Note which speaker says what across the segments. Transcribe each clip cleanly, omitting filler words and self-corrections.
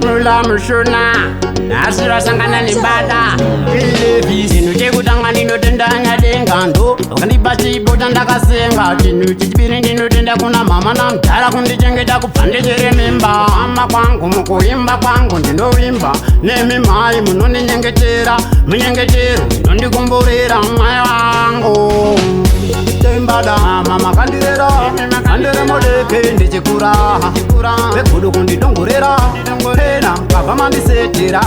Speaker 1: Mula mushuna Nasira sangana nimbada Chinu chekutanga ndinotenda nyadenga ndo Wakandipa chiboda ndakasenga Chinu chichipiri ndinotenda kuna mama na mtara kundichengeta kubva ndichere mimba Ama kwangu mukuimba kwangu ndinovimba Nemi mai munondinyengetera Munyengetero inondikomborera mwai wangu Tembada mama kandirera Kandere modeke ndichikura Vekudu kundidongorera Hena baba mandisetera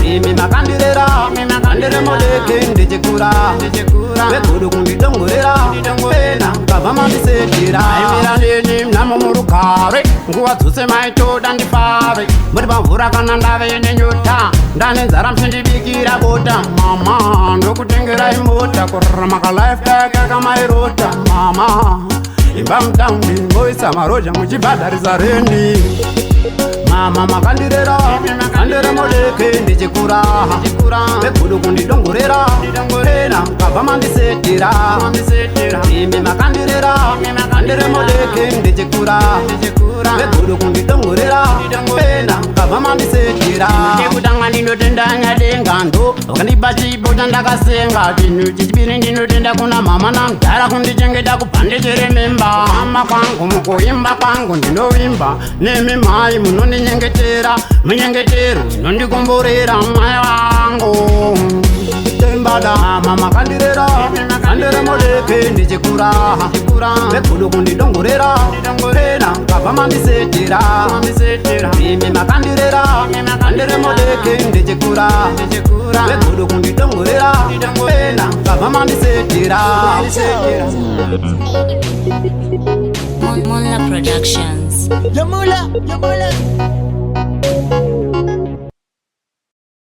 Speaker 1: Imi makandirera Kandere modeke ndichikura Vekudu kundidongorera Hena baba mandisetera Aimira nini mnamo murukare Nguwa dzose maitoda ndipave Muri pamvura kana ndave nenyota Ndane nzara msindibikira bota Mama ndokutengera imota Kurama ka life tag kamairota Mama imba mtaundi ngoisa maroja muchibhadharisa reni Mama makandirera Kandere modeke ndichikura Vekudu kundidongorera Hena baba mandisetera Imi makandirera Kandere modeke ndichikura Vekudu kundidongorera Hena baba mandisetera Ndekutanga ndinotenda nyadenga ndo Wakandipa chiboda ndakasenga Chinu chichipiri ndinotenda kuna mama na mtara kundichengeta kubva ndichere mimba Ama kwangu mukuimba kwangu ndinovimba Nemi mai munondinyengetera Munyengetero inondikomborera mwai wangu Tembada mama kandirera Kandere modeke ndichikura Vekudu kundidongorera Hena baba mandisetera Imi makandirera Kandere modeke ndichikura Vekudu kundidongorera Hena baba mandisetera
Speaker 2: Moonla Productions.
Speaker 3: Yamula